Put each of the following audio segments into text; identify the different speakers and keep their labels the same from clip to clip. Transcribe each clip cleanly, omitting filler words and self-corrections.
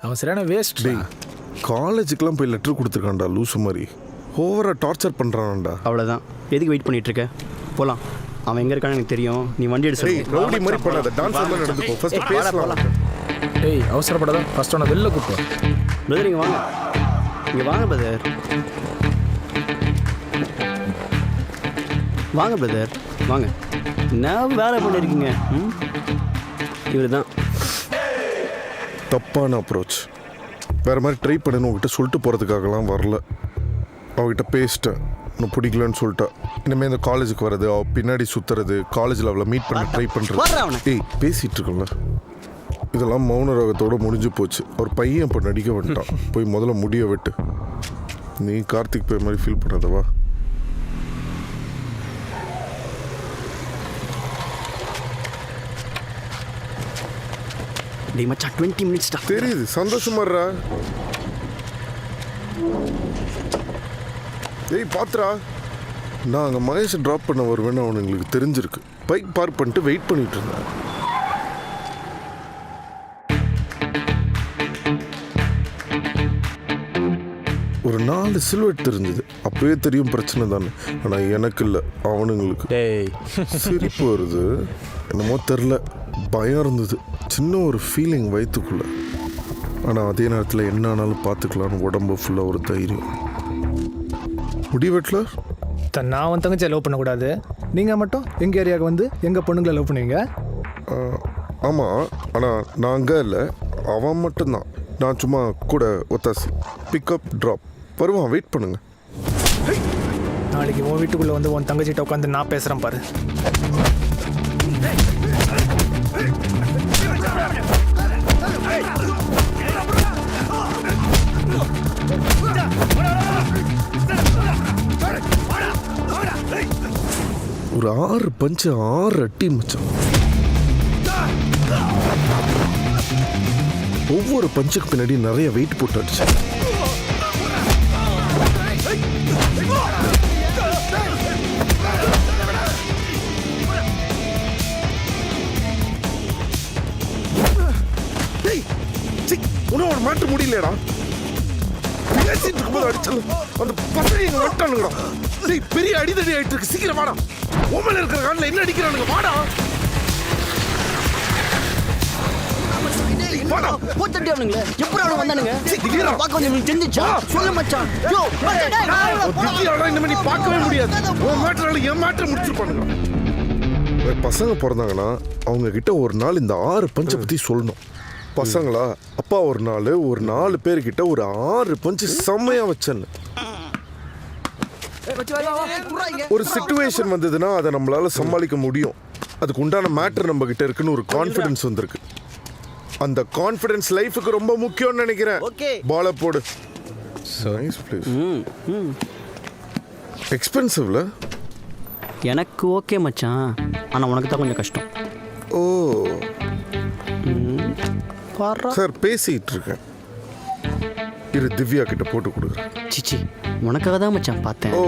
Speaker 1: அவன் சரியான வேஸ்ட்.
Speaker 2: டேய் காலேஜுக்கெல்லாம் போய் லெட்டர் கொடுத்துருக்கான்டா லூசு மாதிரி. ஓவரா டார்ச்சர் பண்ணுறான்டா.
Speaker 3: அவ்வளோதான், எதுக்கு வெயிட் பண்ணிட்டு இருக்க? போகலாம். அவன் எங்கே இருக்கான்னு எனக்கு தெரியும். நீ வண்டி எடுத்து
Speaker 2: டேய் ரவுடி மாதிரி பண்ணாத, டான்ஸ் மாதிரி நடந்துக்கோ. ஃபர்ஸ்ட் பேசலாம்.
Speaker 1: டேய் அவசரப்படாத, ஃபர்ஸ்ட் அவனை வெளில கூப்பிட்டு வா.
Speaker 3: பிரதர் இங்கே வாங்க, இங்கே வாங்க பிரதர், வாங்க பிரதர் வாங்க. என்ன வேலை பண்ணியிருக்கீங்க? இவர் தான்.
Speaker 2: தப்பான அப்ரோச். வேறு மாதிரி ட்ரை பண்ணணும் உங்ககிட்ட சொல்லிட்டு போகிறதுக்காகலாம் வரல. அவகிட்ட பேசிட்டேன், இன்னும் பிடிக்கலன்னு சொல்லிட்டா. இனிமேல் இந்த காலேஜுக்கு வர்றது, அவள் பின்னாடி சுற்றுறது, காலேஜில் அவளை மீட் பண்ண ட்ரை பண்ணுறது. ஏய் பேசிகிட்டு இருக்கல, இதெல்லாம் மௌன ராகத்தோடு முடிஞ்சு போச்சு. ஒரு பையன் இப்போ நடிக்க வந்துட்டான். போய் முதல்ல முடிய விட்டு. நீ கார்த்திக் போய் மாதிரி ஃபீல் பண்ணாதவா.
Speaker 3: டேய் மச்சான் 20 மினிட்ஸ் தான்
Speaker 2: தெரியுது, சந்தோஷமாடுறா. ஏய் பாத்ரா, நான் அங்கே மகேஷை ட்ராப் பண்ண வருவேன்னு அவனுங்களுக்கு தெரிஞ்சிருக்கு. பைக் பார்க் பண்ணிட்டு வெயிட் பண்ணிட்டு இருந்தேன். ஒரு 4 சில்வெட் தெரிஞ்சது. அப்பவே தெரியும் பிரச்சனை தானே. ஆனால் எனக்கு இல்லை, அவனுங்களுக்கு.
Speaker 1: டேய்
Speaker 2: சிரிப்பு வருது, என்னமோ தெரில. பயம் இருந்தது, சின்ன ஒரு ஃபீலிங் வயிற்றுக்குள்ள. ஆனால் அதே நேரத்தில் என்ன ஆனாலும் பார்த்துக்கலான்னு உடம்பு ஃபுல்லாக ஒரு தைரியம். முடிவெட்டில்
Speaker 1: நான் அவன் தங்கச்சியை லவ் பண்ணக்கூடாது, நீங்கள் மட்டும் எங்கள் ஏரியாவுக்கு வந்து எங்கள் பொண்ணுங்களை லவ் பண்ணுவீங்க.
Speaker 2: ஆமாம், ஆனால் நான் அங்கே இல்லை, அவன் மட்டும்தான். நான் சும்மா கூட ஒத்தாசி, பிக்கப் ட்ராப் வருவான். வெயிட் பண்ணுங்க.
Speaker 1: நாளைக்கு உன் வீட்டுக்குள்ளே வந்து உன் தங்கச்சிட்ட உட்காந்து நான் பேசுகிறேன் பாரு.
Speaker 2: ஒரு 6 பஞ்சு 6 அட்டி மச்சான். ஒவ்வொரு பஞ்சுக்கு பின்னாடி நிறைய வெயிட் போட்டு அடிச்சு. உன்னோட மாட்டு முடியலடா. பேசிட்டு இருக்கும்போது அடிச்சல அந்த பசங்க எங்க வட்டானுங்கடா. டேய் பெரிய அடிதடி ஆயிட்டு இருக்கு, சீக்கிரம் வாடா. ஓமல இருக்கிற கால்ல என்ன அடிக்கிறானுங்க, வாடா. வாடா
Speaker 3: போத்தட்டி அவனுங்களே எப்படி அவனுங்க வந்தானுங்க? பார்க்க வந்து உங்களுக்கு தெரிஞ்சிச்சா? சொல்லு மச்சான். யோ
Speaker 2: திவ்யாடா, இந்த மாதிரி பார்க்கவே முடியாது. உன் மேட்டரால என் மேட்டரை முடிச்சிருப்பானுங்க. பசங்க பிறந்தாங்கன்னா அவங்க கிட்ட ஒரு நாள் இந்த 6 பஞ்சை பத்தி சொல்லணும். பசங்களா, அப்பா ஒரு 4 பேர்கிட்ட ஒரு 6 பஞ்சு செம்மையா வச்சேன்னு. ஒரு சிச்சுவேஷன் வந்ததுன்னா அதை நம்மளால சமாளிக்க முடியும். அதுக்கு உண்டான மேட்டர் நம்ம கிட்ட இருக்குன்னு ஒரு கான்ஃபிடன்ஸ் வந்திருக்கு. அந்த கான்ஃபிடன்ஸ் லைஃபுக்கு ரொம்ப முக்கியம்னு நினைக்கிறேன். பால போடு. Nice please. எக்ஸ்பென்சிவ்ல?
Speaker 3: எனக்கு ஓகே மச்சான், ஆனால் உனக்கு தான் கொஞ்சம் கஷ்டம்.
Speaker 2: ஓ
Speaker 3: பாரா
Speaker 2: சார், பேசிட்டு இருக்கேன். இரு திவ்யா கிட்ட போட்டு கொடுக்குறேன்.
Speaker 3: சிச்சி உனக்காக தான் மச்சான் பார்த்தேன்.
Speaker 2: ஓ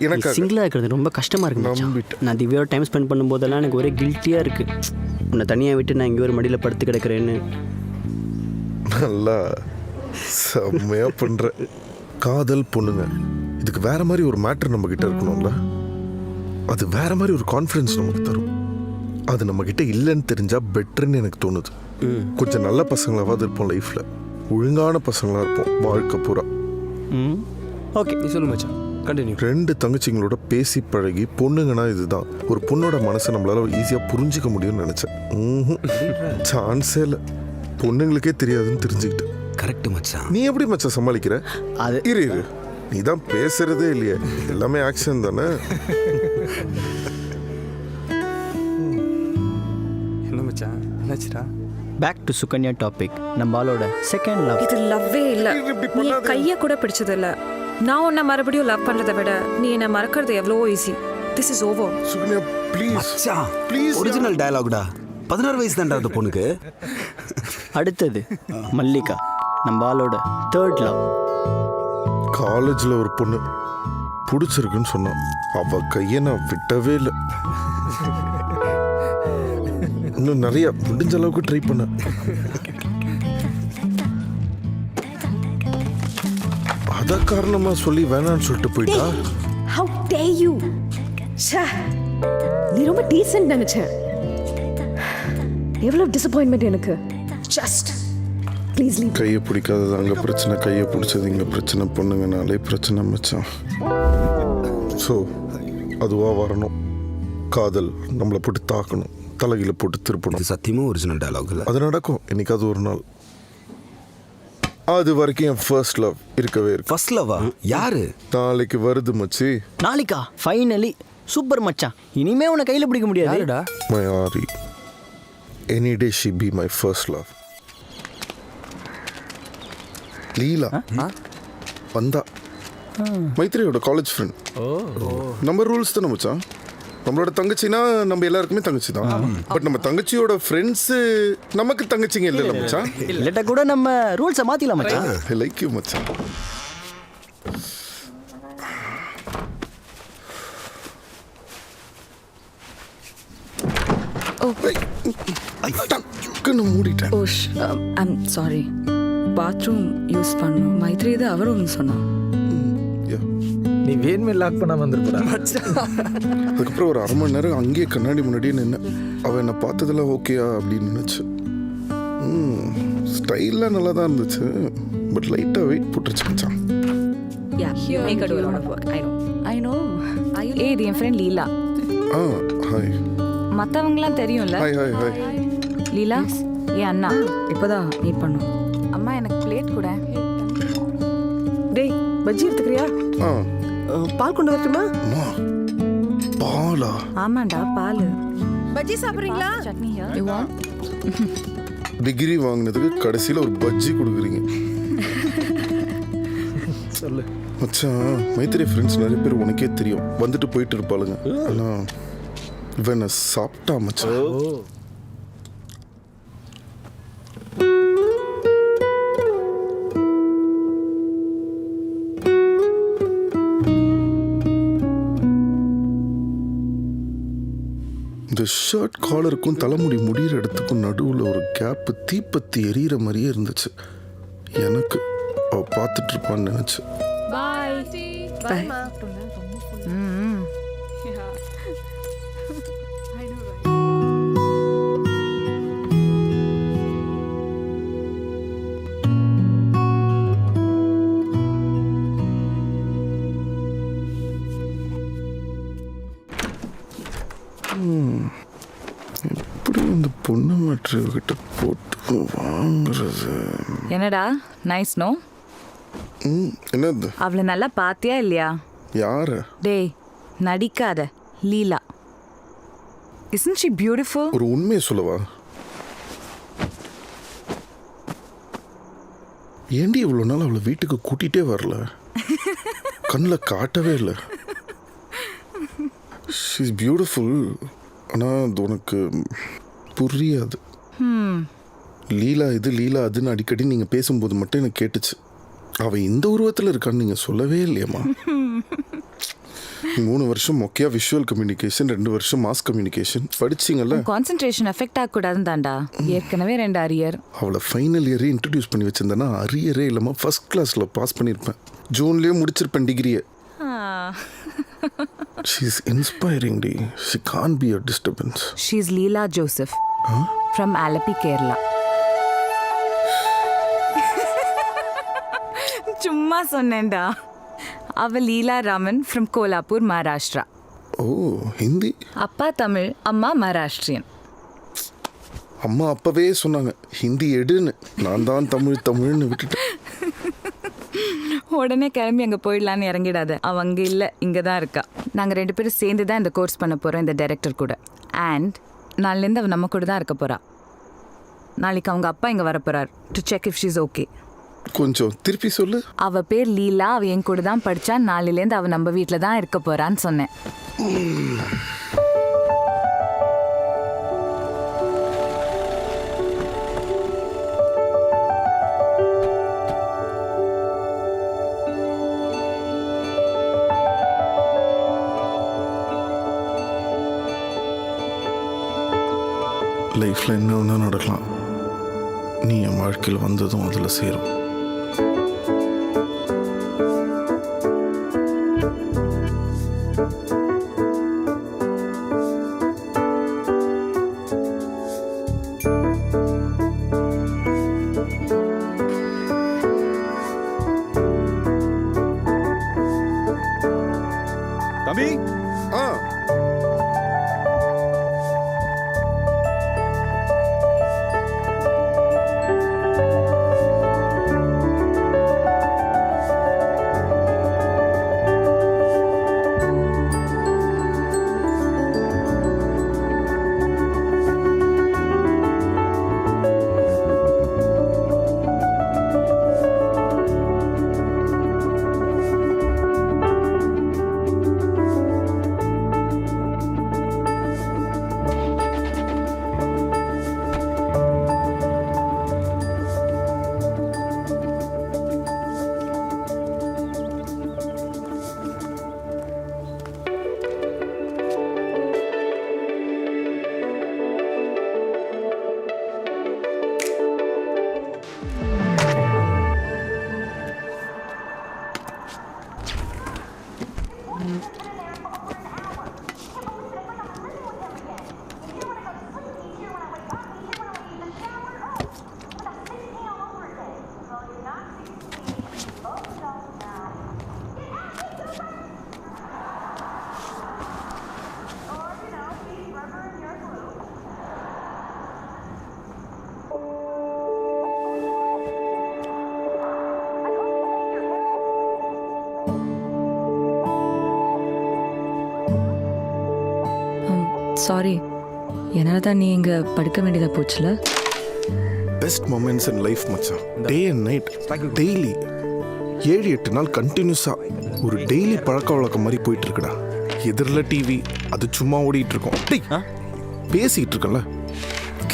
Speaker 2: எனக்கு
Speaker 3: சிங்கிளாக இருக்கிறது ரொம்ப கஷ்டமாக இருக்கு மச்சான். நான் திவ்யாவோட டைம் ஸ்பெண்ட் பண்ணும்போதெல்லாம் எனக்கு ஒரே கில்ட்டியாக இருக்குது. உன்னை தனியாக விட்டு நான் இங்கே ஒரு மடியில் படுத்து கிடக்கிறேன்னு.
Speaker 2: நல்லா செம்மையா பண்ற. காதல் பொண்ணுங்க, இதுக்கு வேற மாதிரி ஒரு மேட்டர் நம்ம கிட்ட இருக்கணும்ல. அது வேற மாதிரி ஒரு கான்ஃபிடன்ஸ் நமக்கு தரும். அது நம்ம கிட்ட இல்லைன்னு தெரிஞ்சா பெட்டர்ன்னு எனக்கு தோணுது. கொஞ்சம் நல்ல பசங்களாவது இருப்போம் லைஃப்ல, ஒழுங்கான பசங்களா இருப்போம் வாழ்க்கை பூரா.
Speaker 3: ஓகே நீ சொல்லு மச்சான், கண்டினியூ.
Speaker 2: 2 தங்கச்சிங்களோட பேசி பழகி பொண்ணுங்கன்னா இதுதான். ஒரு பொண்ணோட மனசை நம்மளால ஈஸியாக புரிஞ்சிக்க முடியும்னு நினைச்சேன். சான்ஸே இல்லை, பொண்ணுங்களுக்கே தெரியாதுன்னு தெரிஞ்சுக்கிட்டு.
Speaker 4: கரெக்ட் மச்சான்.
Speaker 2: நீ எப்படி மச்சான் சமாளிக்கிற?
Speaker 3: அது
Speaker 2: இரு நீ தான் பேசுறதே இல்லையே, எல்லாமே ஆக்ஷன் தானே.
Speaker 4: என்ன மச்சான் என்னாச்சுடா?
Speaker 3: Back to Sukanya topic. நம்ம ஆளோட செகண்ட் லவ்.
Speaker 5: இது லவ்வே இல்ல.
Speaker 2: இப்படி
Speaker 5: நீ
Speaker 2: பண்ணாத.
Speaker 5: கைய கூட பிடிச்சது இல்ல. நான் உன்னை மறுபடியும் லவ் பண்றதை விட நீ என்ன மறக்கிறது எவ்வளவோ easy. This is over.
Speaker 2: Sukanya please
Speaker 4: மச்சான்
Speaker 2: ப்ளீஸ்.
Speaker 4: ஒரிஜினல் டயலாக்டா. 16 வயசு தான்டா அந்த பொண்ணுக்கு.
Speaker 3: அடுத்தது மல்லிகா, நம்ம ஆளோட தேர்ட் லவ்.
Speaker 2: காலேஜ்ல ஒரு பொண்ணு பிடிச்சிருக்குன்னு சொன்னான். அவ கையை நான் விட்டவே இல்லை. இன்னும் நிறைய முடிஞ்ச அளவுக்கு ட்ரை பண்ண. அத காரணமா சொல்லி வேணான்னு சொல்லிட்டு போயிட்டா.
Speaker 6: Have day you. ச்சே, நீ ரொம்ப டீசன்ட் நினைச்சேன். எவ்வளவு டிசப்பாயின்மெண்ட் எனக்கு. Just please leave.
Speaker 2: கையை பிடிக்காதது அங்கே பிரச்சனை, கையை பிடிச்சது இங்கே பிரச்சனை, பொண்ணுங்கனாலே பிரச்சனை மச்சான். ஸோ அதுவாக வரணும். காதல் நம்மளை போட்டு தாக்கணும், தலைகளை போட்டு திருப்பணும்.
Speaker 4: இது சத்தியமா ஒரிஜினல் டயலாக் இல்லை.
Speaker 2: அது நடக்கும் என்னைக்காவது ஒரு நாள். அது வரைக்கும் என் ஃபர்ஸ்ட் லவ் இருக்கவே இருக்கு.
Speaker 4: ஃபர்ஸ்ட் லவ்வா? யாரு?
Speaker 2: நாளைக்கு வருது மச்சி.
Speaker 3: நாளைக்கா? ஃபைனலி சூப்பர் மச்சான். இனிமே உன்னை கையில் பிடிக்க முடியாது.
Speaker 2: My Aari. Any day she be my first love. Leela வந்தா மைத்ரியோட காலேஜ் ஃப்ரெண்ட். நம்ம ரூல்ஸ் தானே மச்சான். நம்மளோட தங்கச்சினா நம்ம எல்லாருக்குமே தங்கச்சி தான். பட் நம்ம தங்கச்சியோட ஃப்ரெண்ட்ஸ் நமக்கு தங்கச்சிங்க இல்ல மச்சான்.
Speaker 3: இல்லட்ட கூட நம்ம ரூல்ஸை மாத்திடலாம் மச்சான்.
Speaker 2: லைக் யூ மச்சான். மூடிட்டேன்.
Speaker 5: ஓஷ், ஐம் சாரி. பாத்ரூம் யூஸ் பண்ணும் மைத்ரி இது அவர் ஒன்று சொன்னான்.
Speaker 1: நீ வேணுமே லாக் பண்ணாம வந்துருப்பா.
Speaker 2: அதுக்கப்புறம் ஒரு 1/2 மணி நேரம் அங்கேயே கண்ணாடி முன்னாடியே நின்று அவன் என்னை பார்த்ததெல்லாம் ஓகேயா அப்படின்னு நினச்சி. ஸ்டைல்லாம் நல்லா தான் இருந்துச்சு, பட் லைட்டாக வெயிட் போட்டுருச்சு மச்சான்.
Speaker 5: Yeah, you make her do a lot of work. I know. ஏய், இது என் ஃப்ரெண்ட் லீலா.
Speaker 2: ஹாய்.
Speaker 5: மற்றவங்களாம் தெரியும்ல.
Speaker 2: Hi hi hi.
Speaker 5: லீலா ஏன் அண்ணா இப்போதான் மீட் பண்ணோம். அம்மா எனக்கு பிளேட் கூட.
Speaker 6: டேய், பஜ்ஜி எடுத்துக்கிறியா? பால் கொண்டு வரட்டுமா?
Speaker 2: அம்மா பாலா?
Speaker 5: ஆமாண்டா, பால்.
Speaker 6: பஜ்ஜி சாப்பிடுறீங்களா?
Speaker 5: Chutney you want?
Speaker 2: டிகிரி வாங்கினதுக்கு கடைசியில் ஒரு பஜ்ஜி கொடுக்குறீங்க.
Speaker 1: சொல்லு
Speaker 2: மச்சான், மைத்திரி ஃப்ரெண்ட்ஸ் நிறைய பேர் உனக்கே தெரியும், வந்துட்டு போயிட்டு இருப்பாளுங்க. ஆனால் இவன் சாப்பிட்டா மச்சான். இந்த ஷர்ட் காலருக்கும் தலைமுடி முடிகிற இடத்துக்கும் நடுவில் ஒரு கேப்பு தீப்பத்தி எரியிற மாதிரியே இருந்துச்சு எனக்கு. அவ பார்த்துட்டு இருப்பான்னு நினைச்சு. எப்படி இந்த பொண்ணு மாற்றிக்கிட்ட போட்டு வாங்குறது?
Speaker 5: என்னடா நைஸ் நோ?
Speaker 2: என்னது?
Speaker 5: அவளை நல்லா பாத்தியா இல்லையா?
Speaker 2: யார?
Speaker 5: டேய் நடிக்காத. லீலா. Isn't she beautiful?
Speaker 2: ஒரு உண்மையை சொல்லவா? ஏண்டி இவ்வளோ நாள் அவளை வீட்டுக்கு கூட்டிகிட்டே வரல? கண்ணில் காட்டவே இல்லை. She is beautiful. ஆனால் அது உனக்கு புரியாது. லீலா இது லீலா அதுன்னு அடிக்கடி நீங்கள் பேசும்போது மட்டும் எனக்கு கேட்டுச்சு. அவள் இந்த உருவத்தில் இருக்கான்னு நீங்கள் சொல்லவே இல்லையம்மா. 3 வருஷம் மொக்கையா விஷுவல் கம்யூனிகேஷன், 2 வருஷம் மாஸ் கம்யூனிகேஷன் படிச்சிங்கல்ல.
Speaker 5: கான்சென்ட்ரேஷன் எஃபெக்ட் ஆகக்கூடாதுன்னு தாண்டா. ஏற்கனவே 2 அரியர்.
Speaker 2: அவளை ஃபைனல் இயரே இன்ட்ரடியூஸ் பண்ணி வச்சிருந்தேன்னா அரியரே இல்லாமல் ஃபர்ஸ்ட் கிளாஸில் பாஸ் பண்ணியிருப்பேன். ஜூன்லேயே முடிச்சிருப்பேன் டிகிரியை. She is inspiring, டி. She can't be a disturbance.
Speaker 5: She is Leela Joseph from Alapi, Kerala. சும்மா சொன்னேன்டா. அவ லீலா ராமன் from கோலாப்பூர், மகாராஷ்டிரா.
Speaker 2: ஓ, ஹிந்தி?
Speaker 5: அப்பா தமிழ், அம்மா மகாராஷ்டிரியன்.
Speaker 2: அம்மா அப்பவே சொன்னாங்க ஹிந்தி எடுன்னு. நான் தான் தமிழ்னு விட்டுட்டேன்.
Speaker 5: உடனே கிளம்பி அங்கே போயிடலான்னு இறங்கிடாத. அவ அங்கே இல்லை, இங்கே தான் இருக்கா. நாங்கள் 2 பேரும் சேர்ந்து தான் இந்த கோர்ஸ் பண்ண போகிறோம் இந்த டைரக்டர் கூட. அண்ட் நாளிலேருந்து அவள் நம்ம கூட தான் இருக்க போகிறா. நாளைக்கு அவங்க அப்பா இங்கே வர போகிறார் to check if she's okay.
Speaker 2: கொஞ்சம் திருப்பி சொல்லு.
Speaker 5: அவ பேர் லீலா. அவ என் கூட தான் படித்தா. நாளிலேருந்து அவள் நம்ம வீட்டில் தான் இருக்க போகிறான்னு சொன்னேன்.
Speaker 2: லைஃப்பில் என்ன ஒன்றா நடக்கலாம். நீ என் வாழ்க்கையில் வந்ததும் அதில் சேரும்.
Speaker 7: சாரி, என்னால் தான் நீ இங்கே படுக்க வேண்டியதாக போச்சுல.
Speaker 2: பெஸ்ட் மொமெண்ட்ஸ் இன் லைஃப் மச்சான். டே அண்ட் நைட் டெய்லி 7-8 நாள் கண்டினியூஸாக ஒரு டெய்லி பழக்க வழக்கம் மாதிரி போயிட்டு இருக்குடா. எதிரில் டிவி அது சும்மா ஓடிட்டு இருக்கோம். டேய் பேசிக்கிட்டு இருக்கல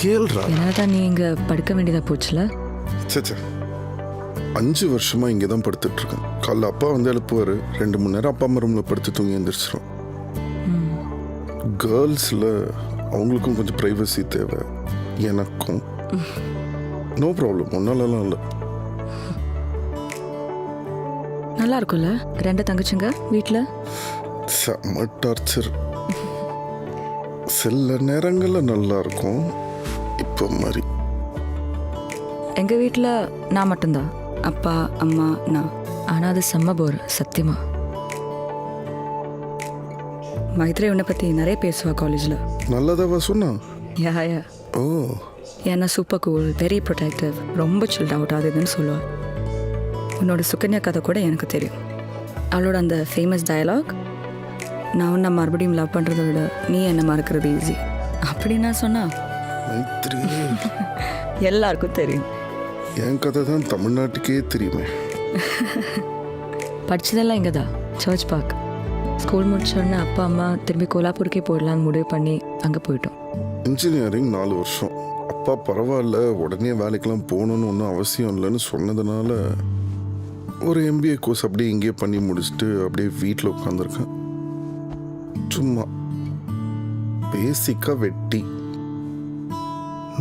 Speaker 2: கேள்றா.
Speaker 7: என்னால் தான் நீ இங்கே படுக்க வேண்டியதாக போச்சுல.
Speaker 2: சச்சா 5 வருஷமா இங்கே தான் படுத்துட்டு இருக்கேன். காலைல அப்பா வந்து எழுப்புவார், 2 மணி நேரம் அப்பா அம்மா ரூமில் படுத்து தூங்கி எழுந்திரிச்சிடும். கேர்ள்ஸில் அவங்களுக்கும் கொஞ்சம் ப்ரைவசி தேவை, எனக்கும். நோ ப்ராப்ளம், ஒன்னாலலாம் இல்லை.
Speaker 7: நல்லா இருக்கும்ல 2 தங்கச்சிங்க வீட்டில்.
Speaker 2: செம்ம டார்ச்சர். சில நேரங்களில் நல்லா இருக்கும், இப்போ மாதிரி.
Speaker 7: எங்கள் வீட்டில் நான் மட்டும்தான், அப்பா அம்மா நான். ஆனால் அது செம்ம போர் சத்தியமா. மைத்ரே உன்னை பற்றி நிறைய பேசுவா காலேஜில்.
Speaker 2: நல்லதாவா சொன்னா?
Speaker 7: யா
Speaker 2: ஓ
Speaker 7: ஏன்னா சூப்பர் கூல், வெரி ப்ரொடெக்டிவ், ரொம்ப சில்ட் அவுட் அது இதுன்னு சொல்லுவாள். உன்னோட சுகன்யா கதை கூட எனக்கு தெரியும். அவளோட அந்த ஃபேமஸ் டயலாக், நான் உன்னை மறுபடியும் லவ் பண்ணுறத விட நீ என்னை மறக்கிறது ஈஸி அப்படி நான் சொன்னா
Speaker 2: மைத்ரி
Speaker 7: எல்லாருக்கும் தெரியும்.
Speaker 2: என் கதை தான் தமிழ்நாட்டுக்கே தெரியுமே.
Speaker 7: படித்ததெல்லாம் இங்கே தான், சர்ச் பார்க். ஸ்கூல் முடிச்சோடனே அப்பா அம்மா திரும்பி கோலாப்பூருக்கே போயிடலான்னு முடிவு பண்ணி அங்கே போயிட்டோம்.
Speaker 2: இன்ஜினியரிங் 4 வருஷம். அப்பா பரவாயில்ல, உடனே வேலைக்கெல்லாம் போகணுன்னு ஒன்றும் அவசியம் இல்லைன்னு சொன்னதுனால ஒரு MBA கோர்ஸ் அப்படியே இங்கேயே பண்ணி முடிச்சுட்டு அப்படியே வீட்டில் உட்காந்துருக்கேன். சும்மா பேசிக்காக வெட்டி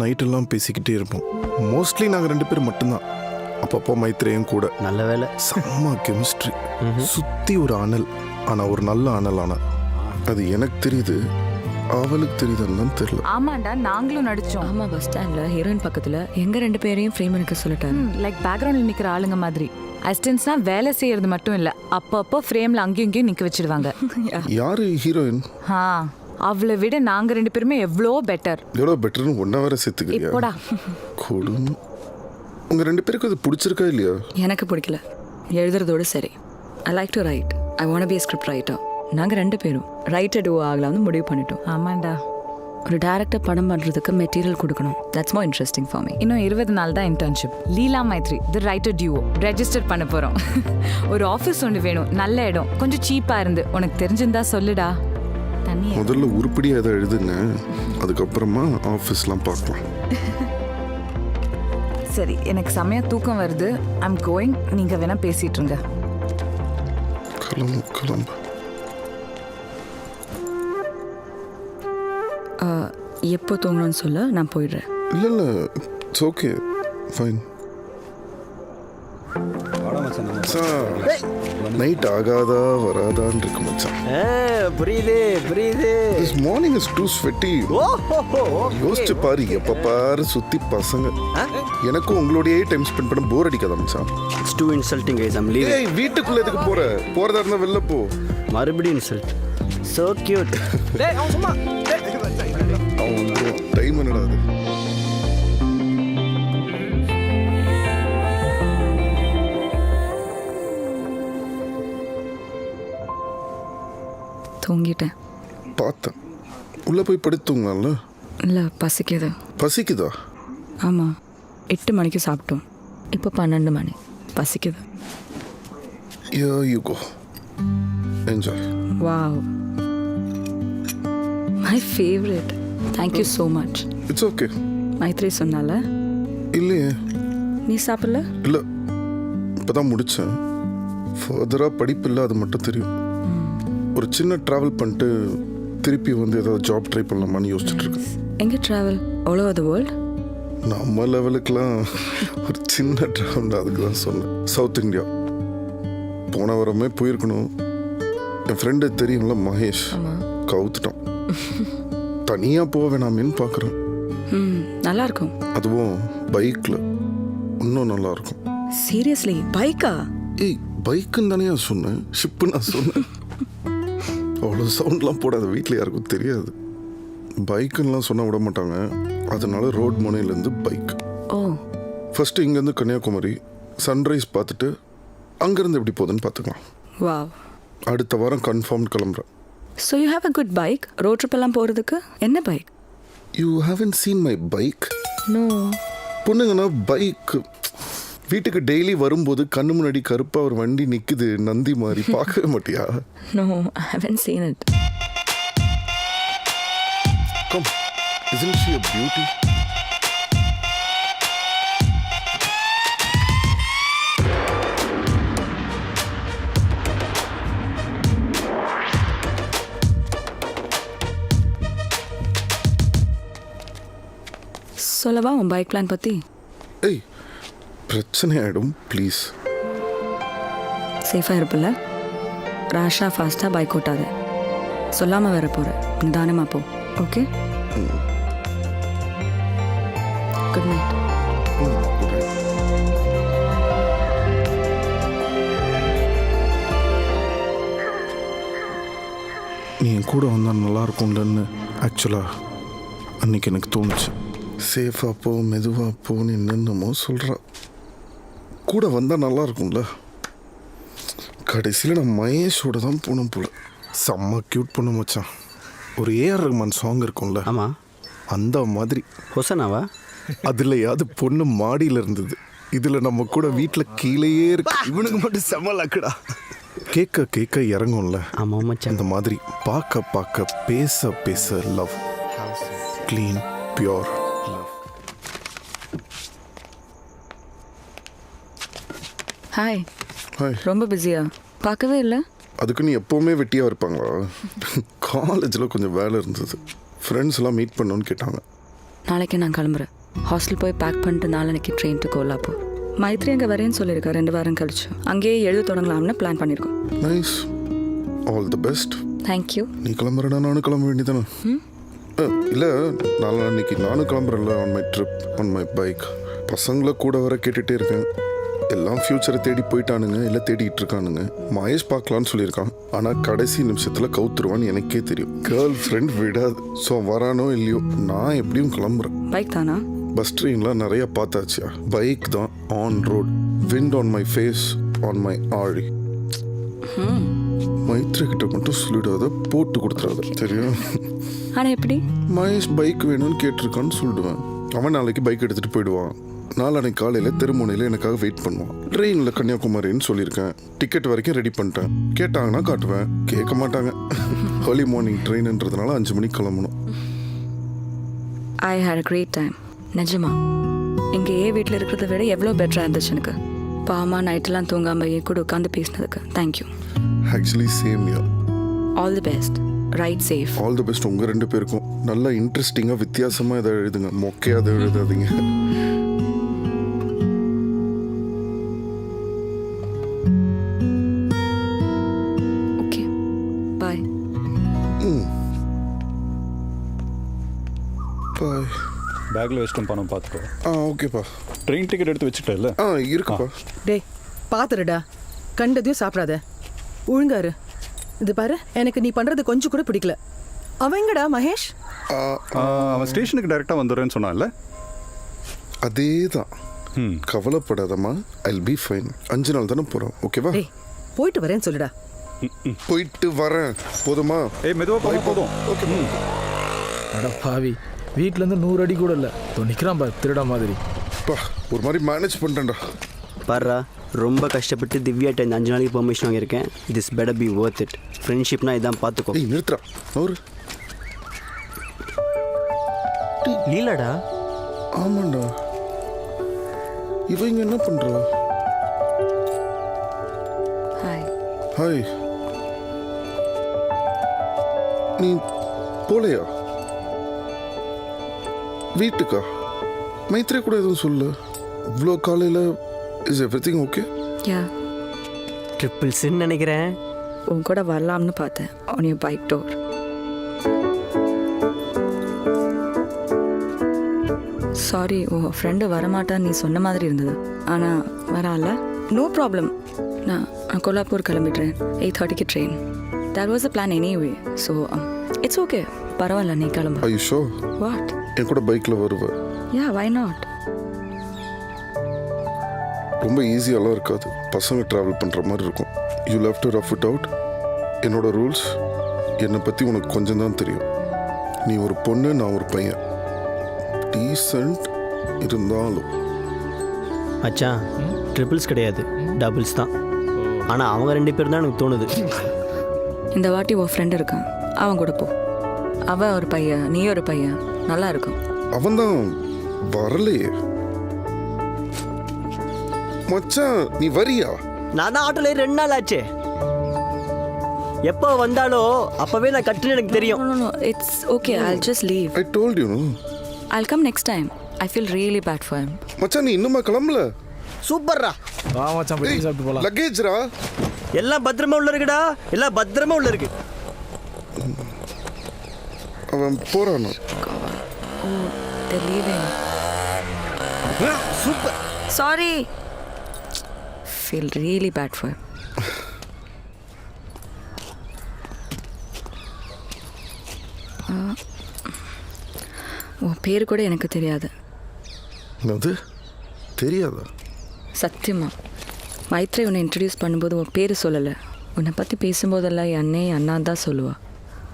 Speaker 2: நைட்டெல்லாம் பேசிக்கிட்டே இருப்போம். மோஸ்ட்லி நாங்கள் 2 பேர் மட்டும்தான். அப்பப்போ மைத்ரேயும் கூட.
Speaker 3: நல்ல வேலை.
Speaker 2: செம்ம கெமிஸ்ட்ரி. சுற்றி ஒரு அனல், ஆனால் ஒரு நல்ல அனல். ஆனால் அது எனக்கு தெரியுது, அவளுக்கு தெரியுதுன்னு தெரியல.
Speaker 5: ஆமாண்டா, நாங்களும் நடிச்சோம்.
Speaker 7: ஆமாம், பஸ் ஸ்டாண்டில் ஹீரோயின் பக்கத்தில் எங்கள் 2 பேரையும் ஃப்ரேம் எடுக்க சொல்லிட்டாரு.
Speaker 5: லைக் பேக்ரவுண்டில் நிற்கிற ஆளுங்க மாதிரி. அசிஸ்டன்ட்ஸ்னா வேலை செய்யறது மட்டும் இல்லை, அப்பப்போ ஃப்ரேமில் அங்கேயும் இங்கேயும் நிற்க வச்சிடுவாங்க.
Speaker 2: யாரு ஹீரோயின்?
Speaker 5: அவளை விட நாங்கள் 2 பேருமே எவ்வளோ பெட்டர்.
Speaker 2: எவ்வளோ பெட்டர்னு ஒன்றா வேற சேர்த்துக்கிறியா?
Speaker 5: இப்போடா
Speaker 2: கொடுமை. உங்கள் 2 பேருக்கு அது பிடிச்சிருக்கா இல்லையா?
Speaker 7: எனக்கு பிடிக்கல, எழுதுறதோடு சரி. I like to right, I want be a script writer. நாங்கள் 2 பேரும் ரைட்டர் டூ ஆகலாம்னு முடிவு பண்ணிட்டோம்.
Speaker 5: ஆமாண்டா,
Speaker 7: ஒரு டேரக்டர் படம் பண்ணுறதுக்கு மெட்டீரியல் கொடுக்கணும். That's more interesting for me.
Speaker 5: இன்னும் 20 நாள் தான் internship. Leela Maithri the writer duo register பண்ண போகிறோம். ஒரு ஆஃபீஸ் ஒன்று வேணும், நல்ல இடம், கொஞ்சம் சீப்பாக இருந்து. உனக்கு தெரிஞ்சிருந்தா சொல்லுடா. தண்ணி
Speaker 2: முதல்ல உருப்படியாக எதை எழுதுங்க, அதுக்கப்புறமா ஆஃபீஸ்லாம் பார்க்கலாம்.
Speaker 5: சரி, எனக்கு செமையா தூக்கம் வருது. I'm going. நீங்கள் வேணா பேசிட்டு இருங்க.
Speaker 2: கிளம்பு.
Speaker 7: எப்போ தூங்கணும்னு சொல்ல, நான் போயிடுறேன்.
Speaker 2: இல்லை இட்ஸ் ஓகே, ஃபைன். நைட் ஆகாதா வராதான்னு இருக்கு மச்சான்.
Speaker 3: புரியுது.
Speaker 2: This morning is two ஸ்வெட்டி. யோசிச்சு பாரு, எப்ப பாரு சுத்தி பசங்க. எனக்கும் உங்களோடயே டைம் ஸ்பெண்ட் பண்ண போர் அடிக்காத மச்சான்.
Speaker 3: It's too insulting guys, I am leaving.
Speaker 2: ஏய், வீட்டுக்குள்ள எதுக்கு போறதா இருந்தா வெளில போ.
Speaker 3: மறுபடியும் இன்சல்ட். So cute.
Speaker 2: அவன் டைம் என்னடா அது?
Speaker 7: தூங்கிட்டேன்.
Speaker 2: பார்த்தேன். உள்ள போய் படுத்துங்களாம்ல?
Speaker 7: இல்லை, பசிக்குது.
Speaker 2: பசிக்குதா?
Speaker 7: ஆமாம், 8 மணிக்கு சாப்பிட்டோம், இப்போ 12 மணி. பசிக்குது.
Speaker 2: Here you go. Enjoy.
Speaker 7: Wow, my favourite. Thank you so much.
Speaker 2: It's okay.
Speaker 7: Maithri சொன்னால.
Speaker 2: இல்லையே.
Speaker 7: நீ சாப்பிடல?
Speaker 2: இல்லை, இப்போதான் முடித்தேன். ஃபர்தராக படிப்பு இல்லை, அது மட்டும் தெரியும். ஒரு சின்ன ட்ராவல் பண்ணிட்டு திருப்பி வந்து ஏதாவது ஜாப் ட்ரை பண்ணலாமான்னு யோசிச்சுட்டு இருக்கேன்.
Speaker 7: எங்கே travel? All over the world?
Speaker 2: நம்ம லெவலுக்கெலாம் ஒரு சின்ன ட்ராவல், அதுக்கு தான் சொன்னேன். சவுத் இந்தியா போன வாரமே போயிருக்கணும். என் ஃப்ரெண்டு தெரியும்ல, மகேஷ், கவுத்துட்டான். தனியாக போக வேணாமேன்னு பார்க்குறேன்.
Speaker 7: நல்லா இருக்கும்.
Speaker 2: அதுவும் பைக்கில் இன்னும் நல்லா இருக்கும்.
Speaker 7: சீரியஸ்லி? பைக்கா?
Speaker 2: ஏய், பைக்குன்னு தானே சொன்னேன், ஷிப்பு நான் சொன்னேன். அவ்வளோ சவுண்ட்லாம் போடாத, வீட்டில் யாருக்கும் தெரியாது. பைக்குன்னெலாம் சொன்ன விட மாட்டாங்க. அதனால ரோட் முனையிலேருந்து பைக்.
Speaker 7: ஓ,
Speaker 2: ஃபஸ்ட்டு இங்கேருந்து கன்னியாகுமரி சன்ரைஸ் பார்த்துட்டு அங்கேருந்து எப்படி போகுதுன்னு பார்த்துக்கலாம்.
Speaker 7: வாவ்.
Speaker 2: அடுத்த வாரம் கன்ஃபார்ம் கிளம்புறேன்.
Speaker 7: So you have a good bike road trip எல்லாம் போகிறதுக்கு என்ன bike?
Speaker 2: You haven't seen my bike?
Speaker 7: No.
Speaker 2: பொண்ணுங்கன்னா பைக் வீட்டுக்கு டெய்லி வரும்போது கண்ணு முன்னாடி கருப்பாக ஒரு வண்டி நிற்குது நந்தி மாதிரி, பார்க்கவே மாட்டியா?
Speaker 7: No, I haven't seen it.
Speaker 2: Come, isn't she a beauty?
Speaker 7: சொல்லவா உன் பைக் பிளான் பற்றி?
Speaker 2: ஏய், பிரச்சனை ஆகிடும் ப்ளீஸ்.
Speaker 7: சேஃபாக இருப்பில்ல? ரேஷாக ஃபாஸ்ட்டாக பைக் ஓட்டாது. சொல்லாமல் வேற போகிற, நிதானமாக போ. Okay, good night.
Speaker 2: நீ என் கூட வந்தால் நல்லா இருக்கும்லன்னு ஆக்சுவலாக அன்னைக்கு எனக்கு தோணுச்சு. சேஃபாக போ, மெதுவாக போன்னு என்னென்னமோ சொல்கிறா. கூட வந்தால் நல்லா இருக்கும்ல. கடைசியில் நான் மகேஷோட தான் போனேன் போல. செம்ம க்யூட் பண்ண மச்சான். ஒரு ஏஆர் ரஹ்மான் சாங் இருக்கும்ல,
Speaker 3: ஆமாம்,
Speaker 2: அந்த மாதிரி.
Speaker 3: ஹொசனாவா?
Speaker 2: அதுலையாவது பொண்ணு மாடியில் இருந்தது, இதில் நம்ம கூட வீட்டில் கீழேயே இருக்கு. இவனுக்கு மட்டும் செம்ம லக்குடா. கேட்க கேட்க இறங்கும்ல,
Speaker 3: ஆமாம் மச்சான்.
Speaker 2: அந்த மாதிரி பார்க்க பார்க்க பேச பேச love. Clean pure love.
Speaker 7: Hi.
Speaker 2: Hi.
Speaker 7: ரொம்ப பிஸியா? பார்க்கவே இல்லை.
Speaker 2: அதுக்கு நீ எப்போவுமே வெட்டியாக இருப்பாங்களா? காலேஜில் கொஞ்சம் வேலை இருந்தது, ஃப்ரெண்ட்ஸ் எல்லாம் மீட் பண்ணணும்னு கேட்டாங்க.
Speaker 7: நாளைக்கு நான் கிளம்புறேன். ஹாஸ்டல் போய் பேக் பண்ணிட்டு நாளைக்கு ட்ரெயின் டு கோலாப்பூர். மைத்ரி அங்கே வரேன்னு சொல்லியிருக்கா 2 வாரம் கழிச்சு. அங்கேயே எழுத தொடங்கலாம்னு பிளான் பண்ணியிருக்கோம்.
Speaker 2: Nice, all the best.
Speaker 7: Thank you.
Speaker 2: நீ கிளம்புறடா, நானும் கிளம்ப வேண்டியதானே? இல்லை, நாளைக்கு நானும் கிளம்புறேன்ல, on my trip, on my bike. பசங்களை கூட வர கேட்டுகிட்டே இருக்கேன். எல்லாம் ஃப்யூச்சரை தேடி போயிட்டானுங்க, இல்லை தேடிட்டு இருக்கானுங்க. மகேஷ் பார்க்கலான்னு சொல்லியிருக்கான், ஆனால் கடைசி நிமிஷத்தில் கவுத்துருவான்னு எனக்கே தெரியும். கேர்ள் ஃப்ரெண்ட் விடாது. ஸோ வரானோ இல்லையோ, நான் எப்படியும் கிளம்புறேன்.
Speaker 7: பைக் தானா?
Speaker 2: பஸ் ட்ரெயின்லாம் நிறைய பார்த்தாச்சியா. பைக் தான், on road, wind on my face, on my ஆழி. மைத்ரி கிட்ட மட்டும் சொல்லிடாத, போட்டு கொடுத்துறாத, தெரியும்?
Speaker 7: ஆனால் எப்படி?
Speaker 2: மகேஷ் பைக் வேணும்னு கேட்டிருக்கான்னு சொல்லிடுவேன். அவன் நாளைக்கு பைக் எடுத்துகிட்டு போயிடுவான். நாளைக்கு காலையில் தெருமுனையில் எனக்காக வெயிட் பண்ணுவான். ட்ரெயினில் கன்னியாகுமரின்னு சொல்லியிருக்கேன். டிக்கெட் வரைக்கும் ரெடி பண்ணிட்டேன். கேட்டாங்கன்னா காட்டுவேன், கேட்க மாட்டாங்க. ஏர்லி மார்னிங் ட்ரெயின்ன்றதுனால 5 மணிக்கு கிளம்பணும்.
Speaker 7: ஐ ஹேட் அ கிரேட் டைம். நிஜமா இங்கேயே வீட்டில் இருக்கிறத விட எவ்வளோ பெட்டராக இருந்துச்சு எனக்கு. பாமா நைட்டெல்லாம் தூங்காமல் என் கூட உட்காந்து பேசினதுக்கு thank you.
Speaker 2: Actually same year.
Speaker 7: All the best. Right safe.
Speaker 2: All the best உங்கள் 2 பேருக்கும். நல்லா இன்ட்ரெஸ்டிங்காக வித்தியாசமாக இதை எழுதுங்க, மொக்கையாக அதை எழுதாதீங்க.
Speaker 7: ஓகே, பாய்.
Speaker 2: பாய்.
Speaker 8: பேக்கில் வச்சுட்டு பணம் பார்த்துக்கோ.
Speaker 2: ஓகேப்பா.
Speaker 8: ட்ரெயின் டிக்கெட் எடுத்து வச்சுட்டேல்ல?
Speaker 2: இருக்குப்பா.
Speaker 9: டேய் பார்த்துருடா, கண்டதையும் சாப்பிடாத, ஒழுங்காரு. இது பாரு, எனக்கு நீ பண்ணுறது கொஞ்சம் கூட பிடிக்கல. அவங்கடா மகேஷ்?
Speaker 8: அவன் ஸ்டேஷனுக்கு டைரெக்டாக வந்துடுறேன்னு சொன்னான்ல?
Speaker 2: அதே தான். கவலைப்படாதம்மா, ஐல் பி ஃபைன். 5 நாள் தானே போகிறோம், ஓகேவா?
Speaker 9: டேய் போயிட்டு வரேன்னு சொல்லுடா.
Speaker 2: போயிட்டு வரேன், போதுமா?
Speaker 8: மெதுவாக போய் போதும்.
Speaker 2: ஓகே.
Speaker 1: அட பாவி, வீட்டிலேருந்து 100 அடி கூட இல்லை, நிற்கிறான் பாரு திருடா மாதிரி.
Speaker 2: பா, ஒரு மாதிரி மேனேஜ் பண்ணிட்டேன்டா.
Speaker 3: பாருடா, ரொம்ப கஷ்டப்பட்டு திவ்யாட்ட இந்த 5 நாளைக்கு பெர்மிஷன் வாங்கியிருக்கேன். This better B worth it. ஃப்ரெண்ட்ஷிப்னா இதான் பார்த்துக்கோ.
Speaker 2: ஏய் நிறுத்துறா, நவரு.
Speaker 3: லீலாடா?
Speaker 2: ஆமாண்டா. இவங்க என்ன பண்ணுறா?
Speaker 7: ஹாய்.
Speaker 2: ஹாய். நீ போலையா வீட்டுக்கா? மைத்ரி கூட எதுவும் சொல்லு. இவ்வளோ காலையில் இஸ் எவ்ரிதிங் ஓகே?
Speaker 7: யா,
Speaker 3: ட்ரிப்பிள்ஸ்ன்னு நினைக்கிறேன்.
Speaker 7: உன் கூட வரலாம்னு பார்த்தேன் on your bike tour. Sorry, உன் ஃப்ரெண்டு வரமாட்டான்னு நீ சொன்ன மாதிரி இருந்தது, ஆனால் வரால. No problem. நான் கோலாப்பூர் கிளம்பிடுறேன். 8:30க்கு train. That was a plan anyway. So it's okay, பரவாயில்ல, நீ கிளம்பு.
Speaker 2: I you sure?
Speaker 7: வாட்?
Speaker 2: என் கூட பைக்கில் வருவேன்.
Speaker 7: Yeah, why not?
Speaker 2: ரொம்ப ஈஸியாலாம் இருக்காது, பசங்க ட்ராவல் பண்ணுற மாதிரி இருக்கும். You love to rough it out. என்னோட ரூல்ஸ், என்னை பற்றி உனக்கு கொஞ்சம் தான் தெரியும். நீ ஒரு பொண்ணு, நான் ஒரு பையன். டீசெண்ட் இருந்தாலும்
Speaker 3: மச்சான் ட்ரிபிள்ஸ் கிடையாது, டபுள்ஸ் தான். ஆனால் அவங்க 2 பேர் தான் எனக்கு தோணுது.
Speaker 7: இந்த வாட்டி உன் ஃப்ரெண்ட் இருக்கான், அவன் கூட போ. அவன் ஒரு பையன், நீ ஒரு பையன், நல்லா இருக்கும்.
Speaker 2: அவன் தான் வரலையே. மச்சான் நீ வரியா?
Speaker 3: நான் தான் ஆட்டோல 2 நாள் ஆச்சு. எப்போ வந்தாலோ அப்பவே நான் கட்டுன்னு எனக்கு தெரியும்.
Speaker 7: No, it's okay. I'll just leave.
Speaker 2: I told you.
Speaker 7: I'll come next time. I feel really bad for him.
Speaker 2: மச்சான் நீ இன்னுமா கிளம்பல?
Speaker 3: சூப்பர்ரா.
Speaker 1: வா மச்சான் போய் சாப்பிட்டு போலாம்.
Speaker 2: லக்கேஜ்ரா
Speaker 3: எல்லாம் பத்திரமா உள்ள இருக்குடா, எல்லாம் பத்திரமா உள்ள இருக்கு.
Speaker 2: அவன் போறானா?
Speaker 7: Oh, they're leaving.
Speaker 3: Super.
Speaker 7: Sorry. Feel really bad for him. உன் பேர் கூட எனக்கு தெரியாது.
Speaker 2: என்னது தெரியாதா?
Speaker 7: சத்தியமா மைத்ரே உன்னை இன்ட்ரடியூஸ் பண்ணும்போது உன் பேர் சொல்லலை. உன்னை பற்றி பேசும்போதெல்லாம் என் அண்ணே அண்ணா தான் சொல்லுவா.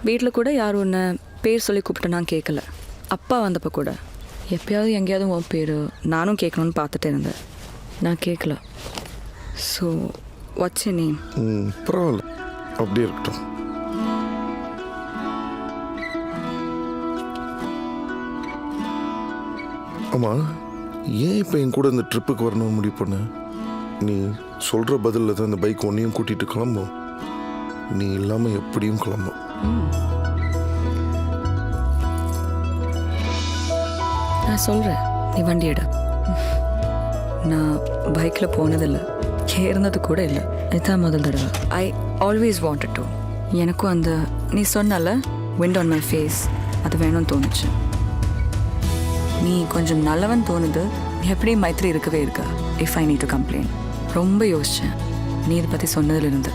Speaker 7: வீட்டில் கூட யாரும் உன்னை பேர் சொல்லி கூப்பிட்டேன்னா கேட்கல. அப்பா வந்தப்போ கூட எப்பயாவது எங்கேயாவது உன் பேர் நானும் கேட்கணுன்னு பார்த்துட்டு இருந்தேன். நான் கேட்கல. So what's your name?
Speaker 2: பரவாயில்ல, அப்படியே இருக்கட்டும். ஆமாம், ஏன் இப்போ என் கூட இந்த ட்ரிப்புக்கு வரணும்னு முடிவு பண்ண? நீ சொல்கிற பதிலில் தான் இந்த பைக் ஒன்றையும் கூட்டிகிட்டு கிளம்பும். நீ இல்லாமல் எப்படியும் கிளம்பும்.
Speaker 7: நான் சொல்கிறேன், நீ வண்டி எடு. நான் பைக்கில் போனதில்லை, ஏறினது கூட இல்லை. இதுதான் முதல் தடவை. I always wanted to. எனக்கும் அந்த நீ சொன்னால விண்ட் ஆன் மை ஃபேஸ் அது வேணும்னு தோணுச்சு. நீ கொஞ்சம் நல்லவன் தோணுது. நீ எப்படி மைத்ரி இருக்கவே இருக்கா? If I need to complaint. ரொம்ப யோசித்தேன் நீ இதை பற்றி சொன்னதுலேருந்து.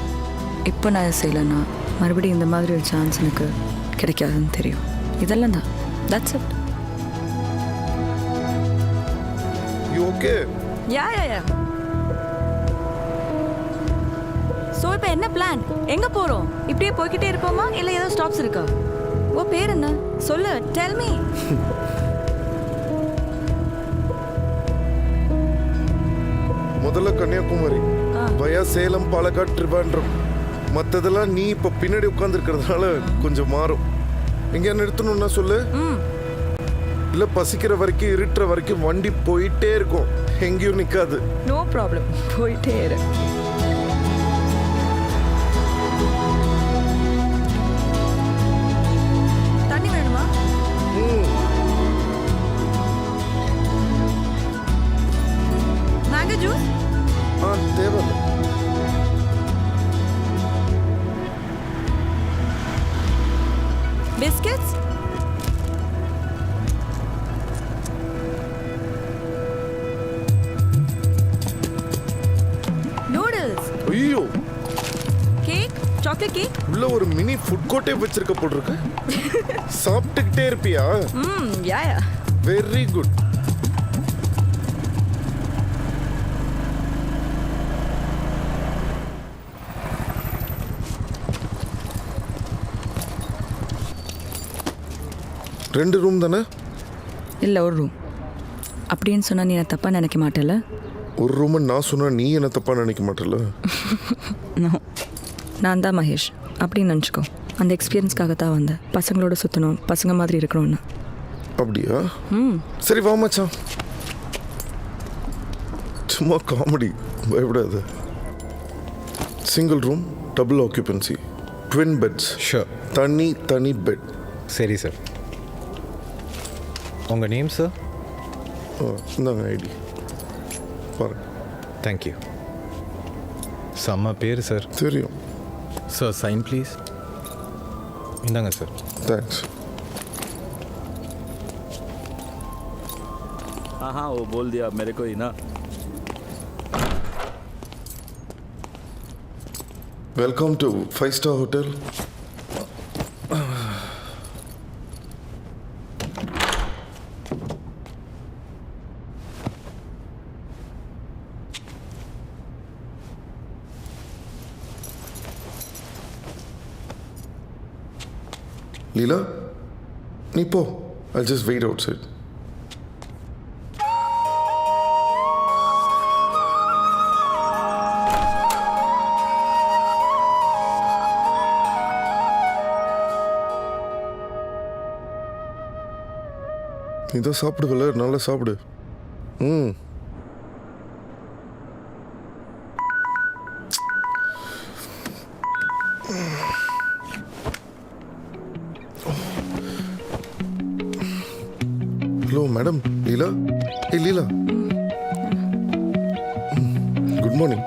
Speaker 7: இப்போ நான் இதை செய்யலைன்னா மறுபடியும் இந்த மாதிரி ஒரு சான்ஸ் எனக்கு கிடைக்காதுன்னு தெரியும். இதெல்லாம் தான். That's it.
Speaker 2: Okay.
Speaker 7: Yeah so இப்போ என்ன பிளான்? எங்கே போகிறோம்? இப்படியே போய்கிட்டே இருப்போமா இல்லை ஏதோ ஸ்டாப்ஸ் இருக்கா? ஓ பேர் என்ன சொல்லு, டெல் மீ.
Speaker 2: முதல்ல கன்னியாகுமரி, வயா சேலம், பாலக்காடு, ட்ரிவாண்ட்ரம். மற்றதெல்லாம் நீ இப்போ பின்னாடி உட்காந்துருக்கிறதுனால கொஞ்சம் மாறும். எங்கேயா நிறுத்தணும்னா சொல்லு. இல்லை பசிக்கிற வரைக்கும் இருட்டுற வரைக்கும் வண்டி போயிட்டே இருக்கும், எங்கேயும் நிற்காது.
Speaker 7: நோ ப்ராப்ளம், போயிட்டே இரு. தண்ணி வேணுமா? Mango juice?
Speaker 2: தேவையில்லை.
Speaker 7: பிஸ்கெட்ஸ்? நூடுல்ஸ்?
Speaker 2: ஐயோ,
Speaker 7: கேக்? Chocolate cake?
Speaker 2: உள்ள ஒரு மினி ஃபுட் கோர்ட்டே வச்சிருக்க போட்டிருக்கு. சாப்பிட்டுக்கிட்டே இருப்பியா?
Speaker 7: Yeah
Speaker 2: very good. ரெண்டு ரூம் தானே?
Speaker 7: இல்லை ஒரு ரூம். அப்படின்னு சொன்னால் நீ என்ன தப்பாக நினைக்க மாட்டேல?
Speaker 2: ஒரு ரூம் நான் சொன்னா நீ என்ன தப்பாக நினைக்க மாட்டல?
Speaker 7: நான் தான் மகேஷ் அப்படின்னு நினச்சிக்கோ. அந்த எக்ஸ்பீரியன்ஸ்க்காக தான் வந்தேன். பசங்களோட சுற்றணும், பசங்க மாதிரி இருக்கணும்னு.
Speaker 2: அப்படியா? சரி வா மச்சான், சும்மா காமெடி, பயப்படாது. Single room, double occupancy, twin beds.
Speaker 10: Sure.
Speaker 2: தனி பெட்.
Speaker 10: சரி சார். உங்கள் நேம் சார்?
Speaker 2: இந்தாங்க ஐடி பாருங்க.
Speaker 10: தேங்க்யூ. செம்ம பேர் சார்.
Speaker 2: தெரியும்
Speaker 10: சார். Sign please. இந்தாங்க சார்.
Speaker 2: தேங்க்ஸ்.
Speaker 11: हाँ वो बोल दिया मेरे को ही ना.
Speaker 2: Welcome to 5-star hotel. லீலா நீ போ. I'll just wait outside. நீ தான் சாப்பிடுவல, நல்லா சாப்பிடு. ம். Hello madam. லீலா. ஏய் லீலா. Good morning.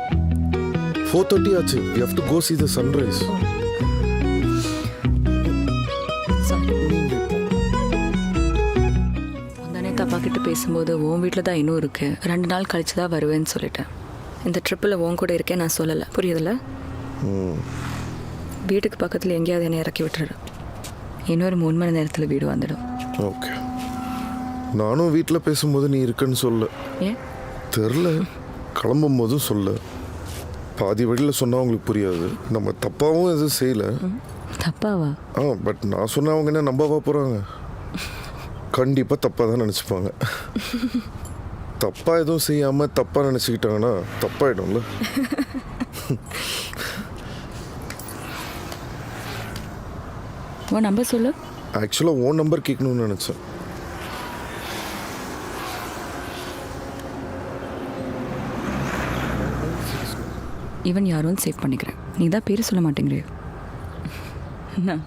Speaker 2: 4:30 ஆச்சு. We have to go see the sunrise.
Speaker 7: அப்பா கிட்ட பேசும்போது உன் வீட்டில் தான் இன்னும் இருக்கு, 2 நாள் கழிச்சு தான் வருவேன்னு சொல்லிட்டேன். இந்த ட்ரிப்பில் உன் கூட இருக்கேன் நான் சொல்லலை, புரியுதுல்ல? வீட்டுக்கு பக்கத்தில் எங்கேயாவது என்னை இறக்கி விட்டுரு. இன்னொரு 3 மணி நேரத்தில் வீடு வந்துடும்.
Speaker 2: ஓகே. நானும் வீட்டில் பேசும்போது நீ இருக்குன்னு சொல்ல.
Speaker 7: ஏன்
Speaker 2: தெரில, கிளம்பும் போதும் சொல்ல. பாதி வழியில் சொன்னால் அவங்களுக்கு புரியாது. நம்ம தப்பாகவும் எதுவும் செய்யலை.
Speaker 7: தப்பாவா?
Speaker 2: பட் நான் சொன்ன அவங்க என்ன நம்பவா போகிறாங்க? கண்டிப்பாக தப்பாக தான் நினச்சிப்பாங்க. தப்பாக எதுவும் செய்யாமல் தப்பாக நினச்சிக்கிட்டாங்கன்னா தப்பாயிடும்ல.
Speaker 7: உன் நம்பர் சொல்லு.
Speaker 2: ஆக்சுவலாக உன் நம்பர் கேட்கணும்னு நினச்சேன்.
Speaker 7: ஈவன் யாரும் சேவ் பண்ணிக்கிறேன். நீ தான் பேர் சொல்ல மாட்டேங்கிறே. என்ன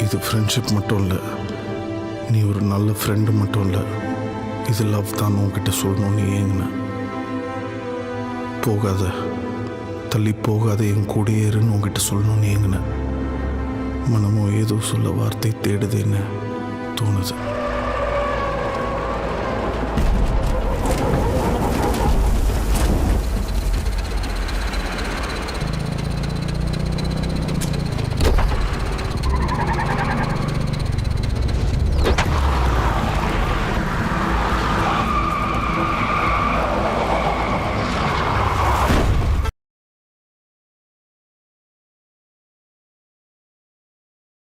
Speaker 2: இது ஃப்ரெண்ட்ஷிப் மட்டும் இல்லை, நீ ஒரு நல்ல ஃப்ரெண்டு மட்டும் இல்லை, இது லவ் தான் உன்கிட்ட சொல்லணும்னு ஏங்கின. போகாத, தள்ளி போகாத, என் கூடயே இருன்னு உன்கிட்ட சொல்லணும்னு ஏங்கின. மனமோ ஏதோ சொல்ல வார்த்தை தேடுதுன்னு தோணுது.